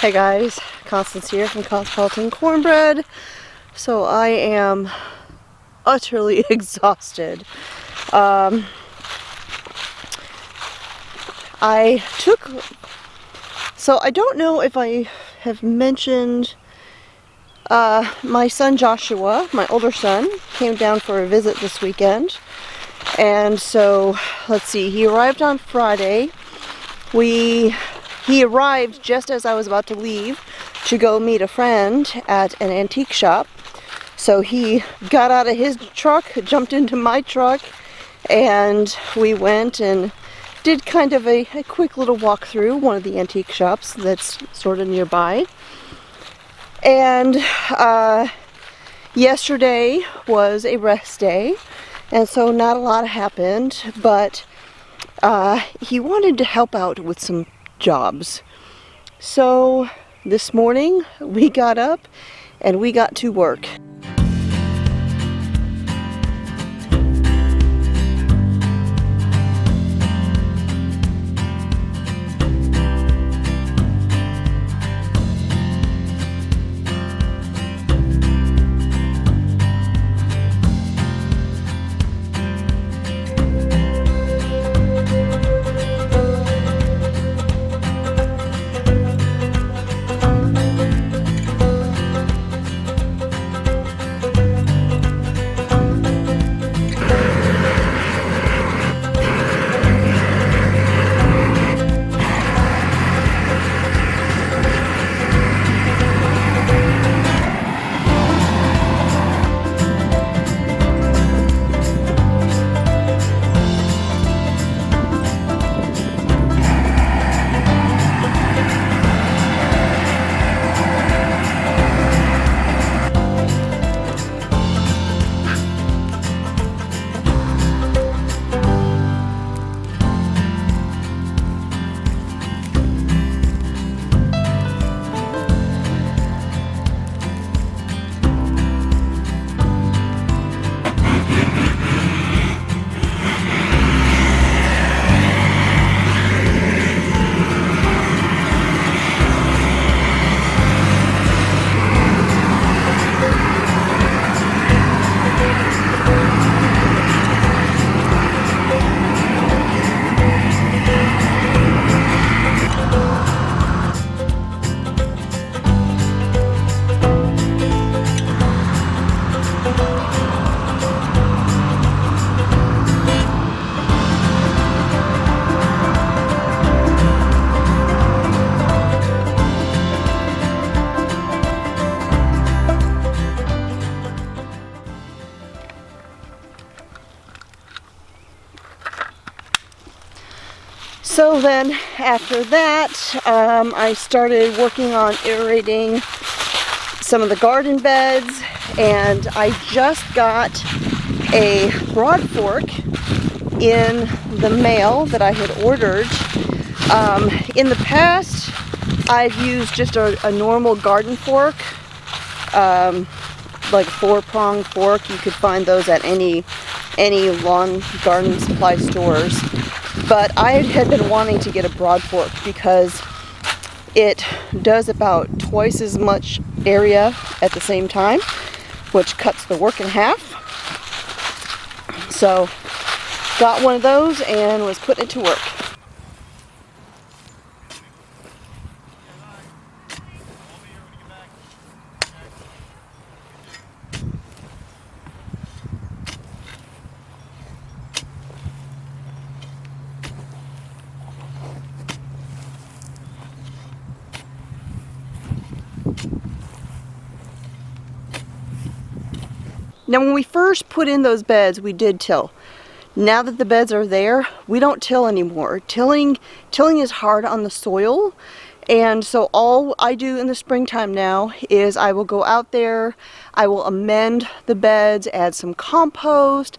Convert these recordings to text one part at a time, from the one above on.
Hey guys, Constance here from Cosmopolitan Cornbread. So I am utterly exhausted. So I don't know if I have mentioned my son Joshua, my older son, came down for a visit this weekend. And so, let's see, he arrived on Friday. He arrived just as I was about to leave to go meet a friend at an antique shop. So he got out of his truck, jumped into my truck, and we went and did kind of a quick little walk through one of the antique shops that's sort of nearby. And yesterday was a rest day, and so not a lot happened, but he wanted to help out with some jobs. So this morning we got up and we got to work. So then after that, I started working on aerating some of the garden beds, and I just got a broad fork in the mail that I had ordered. In the past, I've used just a normal garden fork, like a 4-prong fork. You could find those at any lawn garden supply stores. But I had been wanting to get a broad fork because it does about twice as much area at the same time, which cuts the work in half. So got one of those and was putting it to work. Now when we first put in those beds, we did till. Now that the beds are there, we don't till anymore. Tilling is hard on the soil, and so all I do in the springtime now is I will go out there, I will amend the beds, add some compost,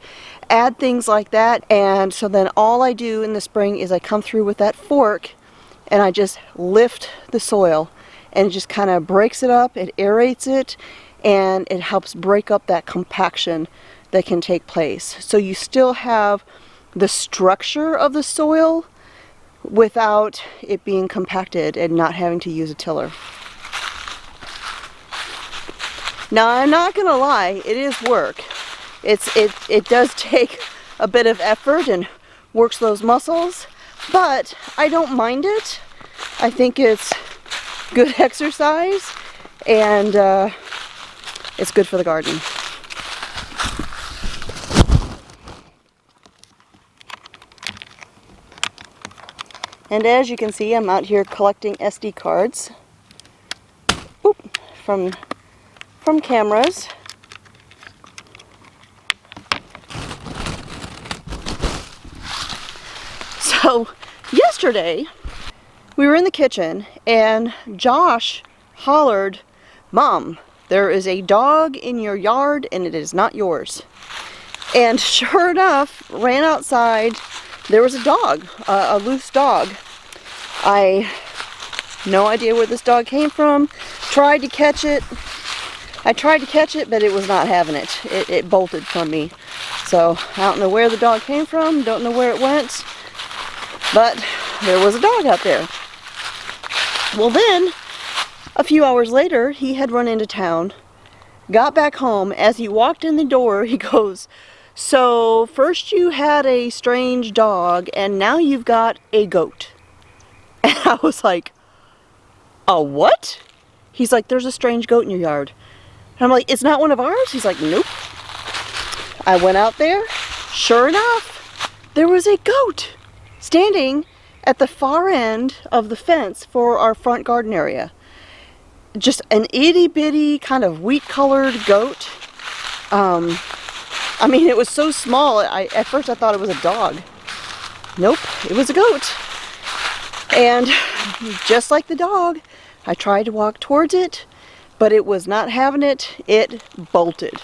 add things like that, and so then all I do in the spring is I come through with that fork and I just lift the soil, and it just kind of breaks it up, it aerates it, and it helps break up that compaction that can take place. So you still have the structure of the soil without it being compacted and not having to use a tiller. Now, I'm not gonna lie, it is work. It does take a bit of effort and works those muscles, but I don't mind it. I think it's good exercise, and it's good for the garden. And as you can see, I'm out here collecting SD cards. Oop, from cameras. So yesterday we were in the kitchen and Josh hollered, "Mom, there is a dog in your yard and it is not yours." And sure enough, ran outside. There was a dog, a loose dog. I no idea where this dog came from. Tried to catch it. I tried to catch it, but it was not having it. It bolted from me. So I don't know where the dog came from. Don't know where it went. But there was a dog out there. Well then, a few hours later, he had run into town. Got back home. As he walked in the door, he goes, "So first you had a strange dog and now you've got a goat." And I was like, "A what?" He's like, "There's a strange goat in your yard." And I'm like, "It's not one of ours?" He's like, "Nope." I went out there. Sure enough, there was a goat standing at the far end of the fence for our front garden area. Just an itty bitty kind of wheat colored goat. I mean, it was so small, at first I thought it was a dog. Nope, it was a goat. And just like the dog, I tried to walk towards it, but it was not having it. It bolted.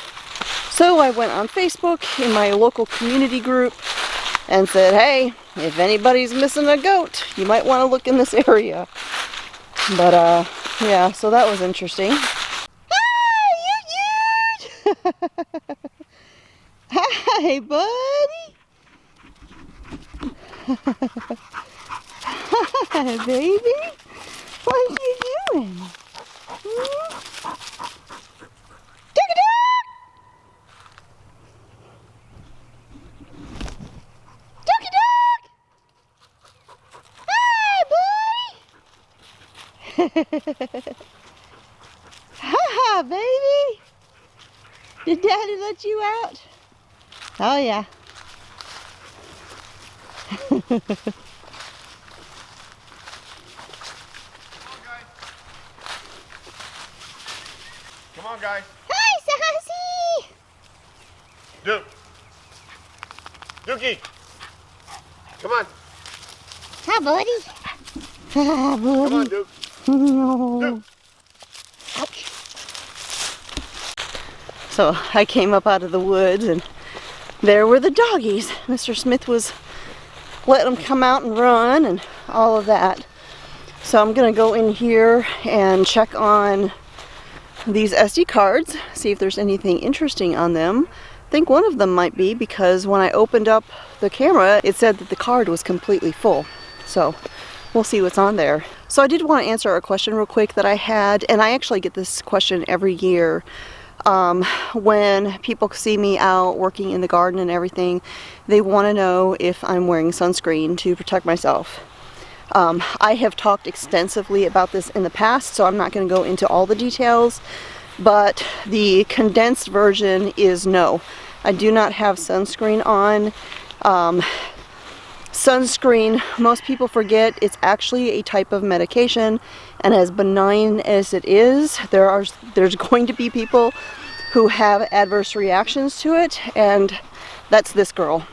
So I went on Facebook in my local community group and said, "Hey, if anybody's missing a goat, you might want to look in this area." But yeah, so that was interesting. Hi, you. Hi, buddy. Hi, baby. What are you doing? Ducky duck! Hi, buddy. Hi, baby. Did Daddy let you out? Oh, yeah. Come on, guys. Hi, Sassy. Duke. Dookie. Come on. Hi, buddy. Hi, buddy. Come on, Duke. No. Duke. Ouch. So I came up out of the woods and there were the doggies. Mr. Smith was letting them come out and run and all of that. So I'm gonna go in here and check on these SD cards, see if there's anything interesting on them. I think one of them might be, because when I opened up the camera, it said that the card was completely full. So we'll see what's on there. So I did want to answer a question real quick that I had, and I actually get this question every year. When people see me out working in the garden and everything, they want to know if I'm wearing sunscreen to protect myself. I have talked extensively about this in the past, so I'm not going to go into all the details, but the condensed version is no. I do not have sunscreen on. Sunscreen, most people forget, it's actually a type of medication, and as benign as it is, there's going to be people who have adverse reactions to it, and that's this girl.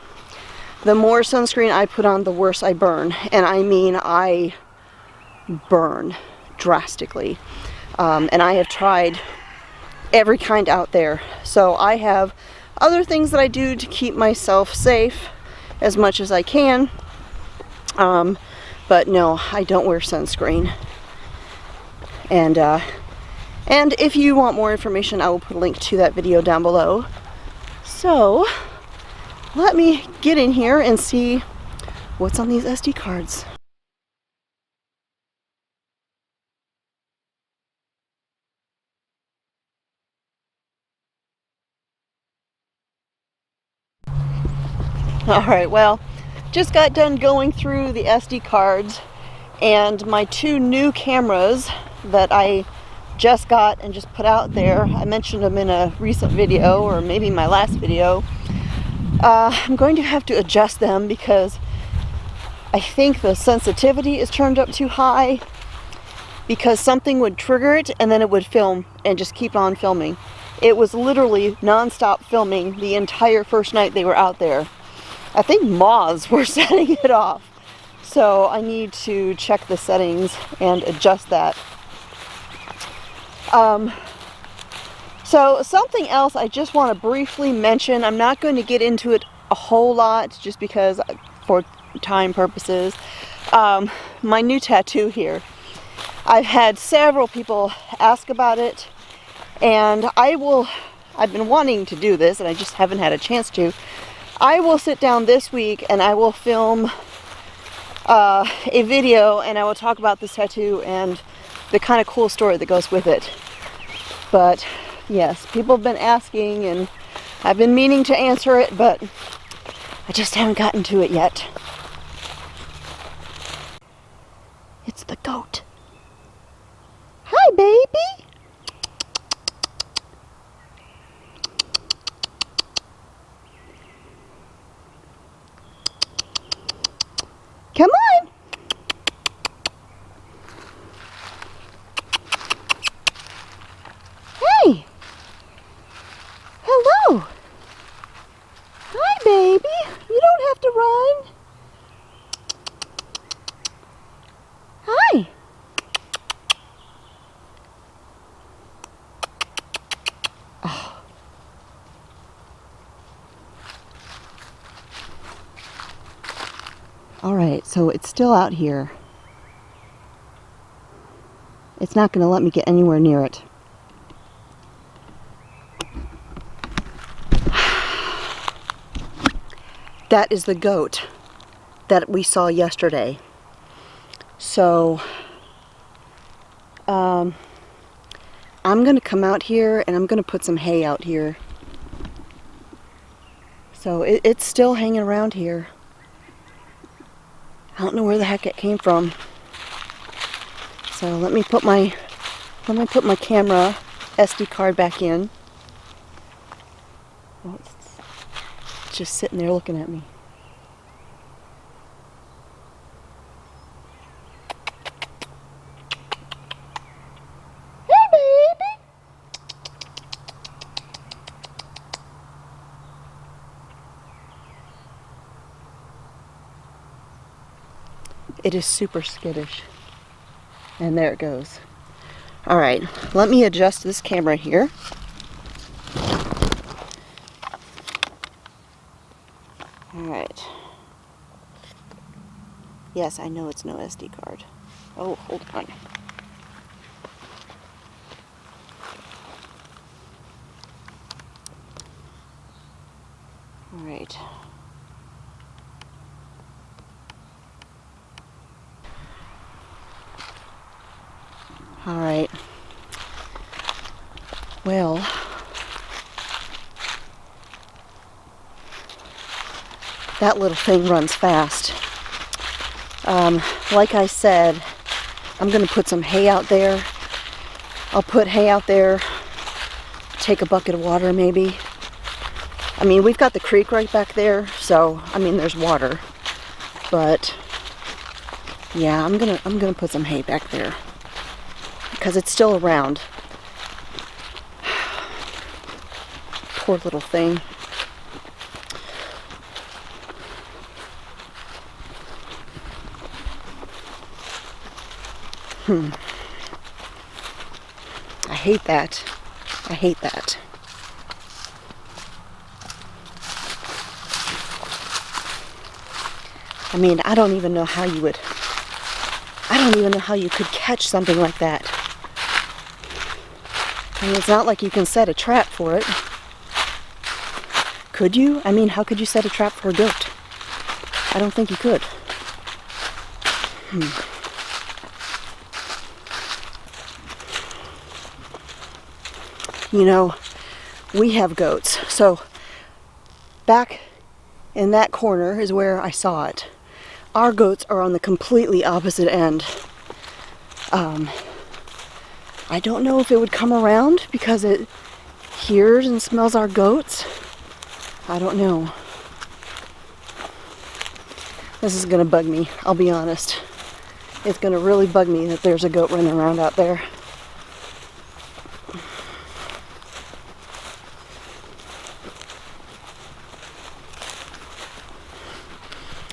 The more sunscreen I put on, the worse I burn, and I mean I burn drastically. And I have tried every kind out there. So I have other things that I do to keep myself safe as much as I can. But no, I don't wear sunscreen. And if you want more information, I will put a link to that video down below. So let me get in here and see what's on these SD cards. Alright, well, just got done going through the SD cards, and my two new cameras that I just got and just put out there, I mentioned them in a recent video, or maybe my last video. I'm going to have to adjust them because I think the sensitivity is turned up too high, because something would trigger it and then it would film and just keep on filming. It was literally non-stop filming the entire first night they were out there. I think moths were setting it off. So I need to check the settings and adjust that. So something else I just want to briefly mention. I'm not going to get into it a whole lot just because for time purposes. My new tattoo here. I've had several people ask about it, and I've been wanting to do this and I just haven't had a chance to. I will sit down this week and I will film a video, and I will talk about this tattoo and the kind of cool story that goes with it. But yes, people have been asking and I've been meaning to answer it, but I just haven't gotten to it yet. It's the goat. Hi, baby. Come on. Hey. Hello. Hi, baby. You don't have to run. Hi. Oh. All right, so it's still out here. It's not going to let me get anywhere near it. That is the goat that we saw yesterday. So, I'm going to come out here and I'm going to put some hay out here. So it's still hanging around here. I don't know where the heck it came from. So let me put my camera SD card back in. Oh, it's just sitting there looking at me. Hey, baby. It is super skittish. And there it goes. All right, let me adjust this camera here. All right. Yes, I know it's no SD card. Oh, hold on. All right. All right. Well, that little thing runs fast. Like I said, I'm going to put some hay out there. I'll put hay out there, take a bucket of water maybe. I mean, we've got the creek right back there, so I mean there's water. But yeah, I'm gonna put some hay back there because it's still around. Poor little thing. I hate that. I hate that. I mean, I don't even know how you could catch something like that. I mean, it's not like you can set a trap for it. Could you? I mean, how could you set a trap for a goat? I don't think you could. You know, we have goats. So back in that corner is where I saw it. Our goats are on the completely opposite end. I don't know if it would come around because it hears and smells our goats. I don't know. This is gonna bug me, I'll be honest. It's gonna really bug me that there's a goat running around out there.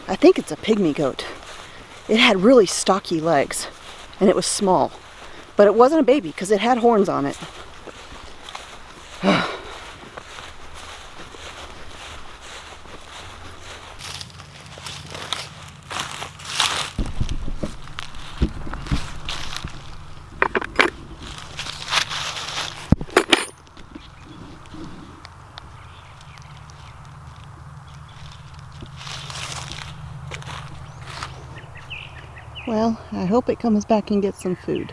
I think it's a pygmy goat. It had really stocky legs and it was small, but it wasn't a baby because it had horns on it. Well, I hope it comes back and gets some food.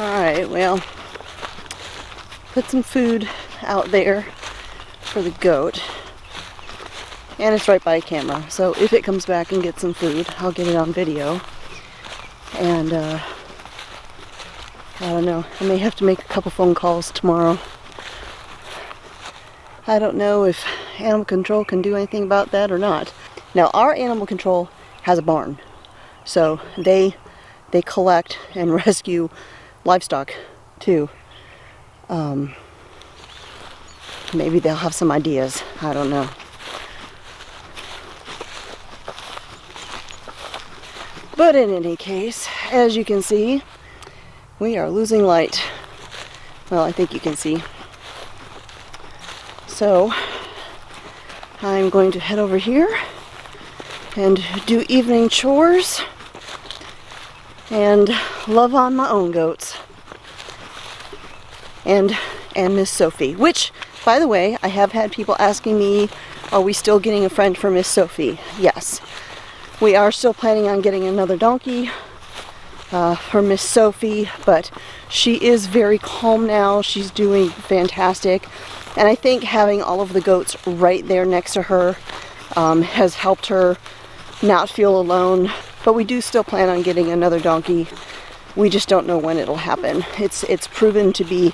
Alright, well, put some food out there for the goat. And it's right by a camera, so if it comes back and gets some food, I'll get it on video. And, I don't know, I may have to make a couple phone calls tomorrow. I don't know if animal control can do anything about that or not. Now, our animal control has a barn, so they collect and rescue livestock too. Maybe they'll have some ideas. I don't know. But in any case, as you can see, we are losing light. Well, I think you can see. So I'm going to head over here and do evening chores and love on my own goats and Miss Sophie, which, by the way, I have had people asking me, are we still getting a friend for Miss Sophie? Yes, we are still planning on getting another donkey for Miss Sophie, but she is very calm now. She's doing fantastic. And I think having all of the goats right there next to her has helped her not feel alone. But we do still plan on getting another donkey. We just don't know when it'll happen. It's proven to be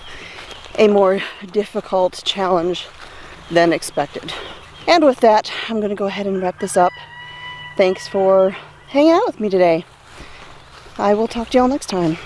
a more difficult challenge than expected. And with that, I'm going to go ahead and wrap this up. Thanks for hanging out with me today. I will talk to y'all next time.